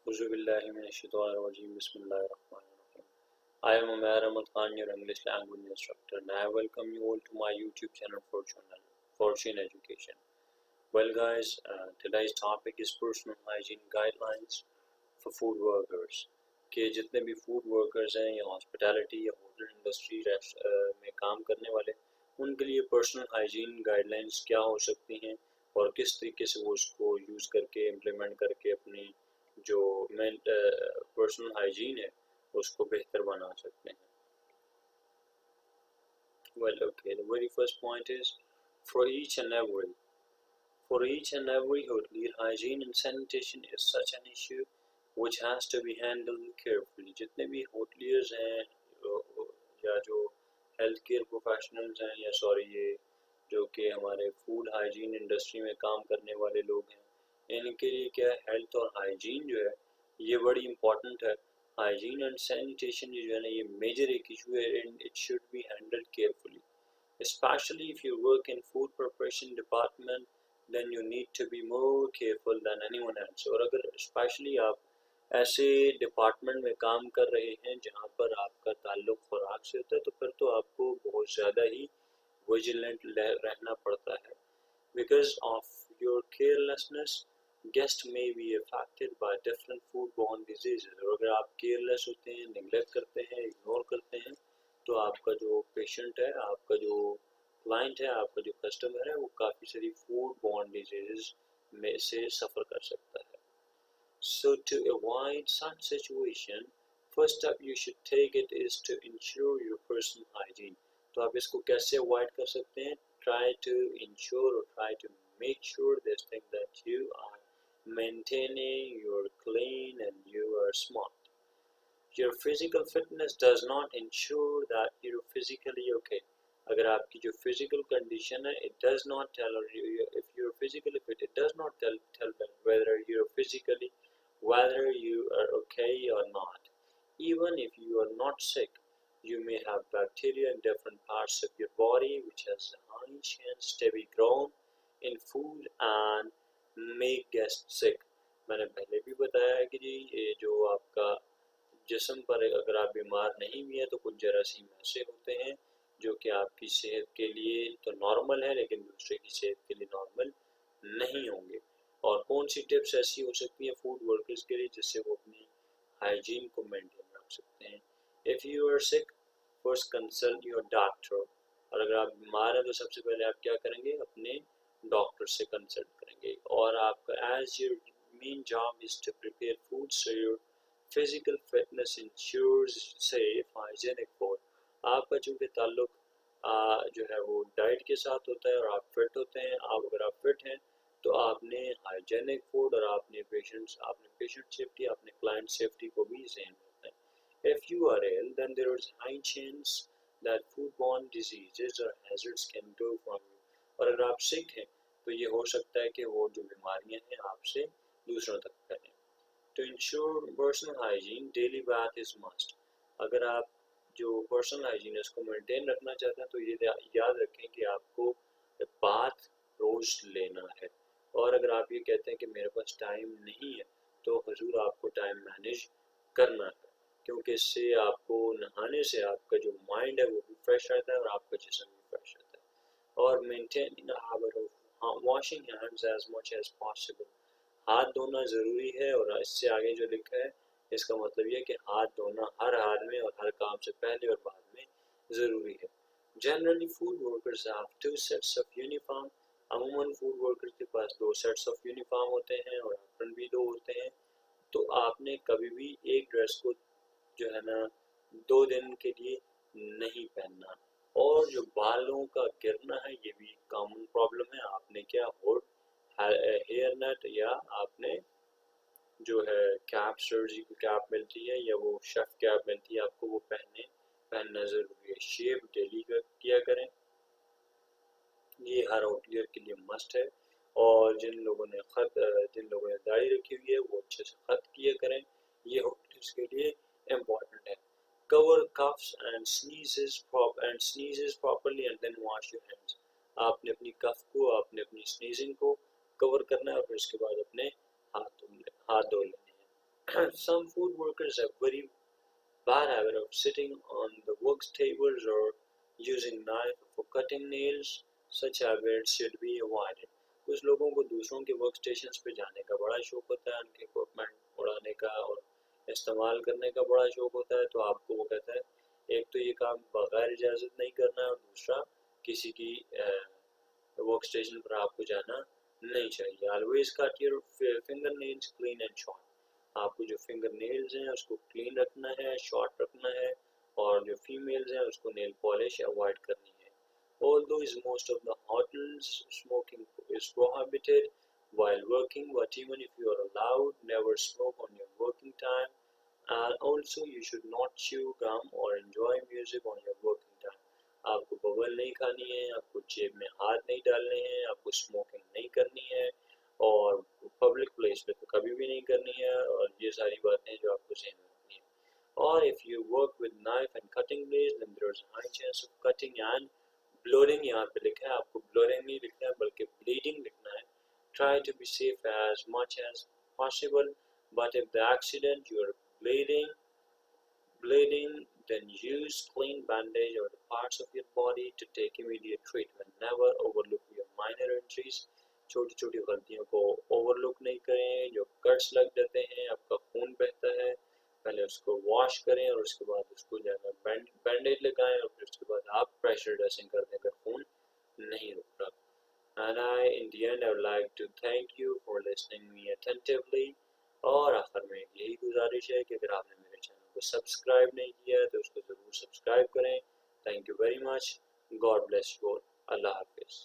Auzubillahiminash-shaytanir-rajim. I am Umair Ahmad Khan, your English language instructor, and I welcome you all to my YouTube channel Fortune Education. Well, guys, today's topic is personal hygiene guidelines for food workers. कि जितने भी food workers हैं या hospitality या hotel industry में काम करने वाले, उनके लिए पर्सनल हाइजीन गाइडलाइंस क्या हो सकती हैं और किस तरीके से वो उसको यूज़ करके इम्प्लीमेंट करके अपनी जो पर्सनल हाइजीन है उसको बेहतर बना सकते हैं. Well, okay, the very first point is for each and every for each and every hotelier, hygiene and sanitation is such an issue which has to be handled carefully. जितने भी hoteliers हैं या जो हेल्थ केयर प्रोफेशनल्स हैं या sorry ये जो कि हमारे फूड हाइजीन इंडस्ट्री में काम करने वाले लोग हैं, इनके लिए क्या हेल्थ और हाइजीन जो है ये बड़ी इंपॉर्टेंट है. हाइजीन एंड सैनिटेशन जो है ना ये मेजर एक इशू है and it should be handled carefully, especially if you work in food preparation department, then you need to be more careful than anyone else. और अगर स्पेशली आप ऐसे डिपार्टमेंट में काम कर रहे हैं जहाँ पर आपका ताल्लुक खुराक से होता है तो फिर तो आपको बहुत ज़्यादा ही विजिलेंट रहना पड़ता है. Because of your carelessness, guests may be affected by different foodborne diseases. और अगर आप केयरलेस होते हैं, निगलेक्ट करते हैं, इग्नोर करते हैं तो आपका जो पेशेंट है, आपका जो क्लाइंट है, आपका जो कस्टमर है वो काफ़ी सारी फूडबॉर्न डिजीज़ में से सफ़र कर सकता है. So to avoid such situation, first step you should take it is to ensure your personal hygiene. तो आप इसको कैसे अवॉइड कर सकते हैं? Try to ensure or try to make sure this thing that you are maintaining your clean and you are smart. Your physical fitness does not ensure that you're physically okay. अगर आपकी जो physical condition है, it does not tell you if you're physically fit. It does not tell that whether you are okay or not. Even if you are not sick, you may have bacteria in different parts of your body which has a high chance to be grown in food and make guests sick. मैंने पहले भी बताया है कि जी ये जो आपका जिस्म पर अगर आप बीमार नहीं भी हैं तो कुछ जरासीम ऐसे होते हैं जो कि आपकी सेहत के लिए तो नॉर्मल है लेकिन दूसरे की सेहत के लिए नॉर्मल नहीं होंगे. और कौन सी टिप्स ऐसी हो सकती हैं फूड वर्कर्स के लिए जिससे वो अपनी हाइजीन को मेंटेन रख सकते हैं? If you are sick, first consult your doctor. और अगर आप बीमार हैं तो सबसे पहले आप क्या करेंगे? अपने डॉक्टर से कंसल्ट करेंगे. और आपका as your main job is to prepare food so your physical fitness ensures safe hygienic food. आपका चूँकि ताल्लुक जो है वो डाइट के साथ होता है और आप फिट होते हैं. अगर आप फिट हैं तो आपने हाइजेनिक फूड और आपने पेशेंट सेफ्टी, आपने क्लाइंट सेफ्टी को भी ध्यान रखना है. If you are ill, then there is high chance that foodborne diseases or hazards can go from you. और अगर आप सिक हैं तो ये हो सकता है कि वो जो बीमारियां हैं आपसे दूसरों तक फैलें. To ensure personal hygiene, daily bath is must. अगर आप जो पर्सनल हाइजीन है उसको मेंटेन रखना चाहते हैं तो ये याद रखें कि आपको बाथ रोज लेना है. और अगर आप ये कहते हैं कि मेरे पास टाइम नहीं है तो हजूर आपको टाइम मैनेज करना है, क्योंकि इससे आपको नहाने से आपका जो माइंड है वो भी फ्रेश रहता है और आपका जिस्म भी फ्रेश रहता है. और maintain washing hands as much as possible. हाथ धोना ज़रूरी है और इससे आगे जो लिखा है इसका मतलब ये है कि हाथ धोना हर हाल में और हर काम से पहले और बाद में ज़रूरी है. Generally food workers have 2 sets of uniform. अमूमन फूड वर्कर्स के पास 2 सेट्स ऑफ यूनिफॉर्म होते हैं और एप्रन भी 2 होते हैं. तो आपने कभी भी एक ड्रेस को जो है ना 2 दिन के लिए नहीं पहनना. और जो बालों का गिरना है ये भी कॉमन प्रॉब्लम है. आपने क्या हेयर नेट या आपने जो है कैप, सर्जिकल कैप मिलती है या वो शेफ कैप मिलती है, आपको वो पहनना ज़रूरी है. शेव डेली किया करें, ये हर होटलियर के लिए मस्ट है. और जिन लोगों ने दाढ़ी रखी हुई है वो अच्छे से खत किया करें, ये होटलियर्स के लिए इम्पॉर्टेंट है. Cover coughs and sneezes properly and then wash your hands. आपने अपनी कफ को, आपने अपनी स्नीजिंग को कवर करना है और फिर उसके बाद अपने हाथ धो लेने हैं. Some food workers have very bad habit of sitting on the work tables or using knife for cutting nails. Such habits should be avoided. कुछ लोगों को दूसरों के वर्क स्टेशन पे जाने का बड़ा शौक होता है, उनके इक्विपमेंट उड़ाने का और इस्तेमाल करने का बड़ा शौक होता है, तो आपको वो कहता है एक तो ये काम बगैर इजाज़त नहीं करना है और दूसरा किसी की वर्क स्टेशन पर आपको जाना नहीं चाहिए। Always cut your finger nails clean and short. आपको जो फिंगर नेल्स हैं उसको क्लीन रखना है, शॉर्ट रखना है, और जो फीमेल्स हैं उसको नेल पॉलिश अवॉइड करनी है। Although is most of the hotels smoking is prohibited while working, but even if you are allowed, never smoke on your working time. And also you should not chew gum or enjoy music on your working time. आपको bubble नहीं खानी है, आपको जेब में हाथ नहीं डालने हैं, आपको स्मोकिंग नहीं करनी है, और पब्लिक प्लेस पे तो कभी भी नहीं करनी है, और ये सारी बातें जो आपको ध्यान में रखनी है। और if you work with knife and cutting blades, then there is a high chance of cutting and ब्लोरिंग। यहाँ पे लिखा है, आपको ब्लोरिंग नहीं लिखना है बल्कि ब्लीडिंग लिखना है। Try to be safe as much as possible, but if the accident you are bleeding, then use clean bandage or the parts of your body to take immediate treatment. Never overlook your minor injuries. छोटी छोटी गलतियों को overlook नहीं करें। जो cuts लग जाते हैं, आपका खून बहता है, पहले उसको वॉश करें और उसके बाद उसको जाकर बैंडेज लगाएं, और फिर उसके बाद आप प्रेशर ड्रेसिंग कर दें अगर खून नहीं रुक रहा। And in the end, I would like to thank you for listening me attentively. और आखिर में यही गुजारिश है कि अगर आपने मेरे चैनल को सब्सक्राइब नहीं किया है तो उसको ज़रूर सब्सक्राइब करें। Thank you very much. God bless you all. अल्लाह हाफिज़।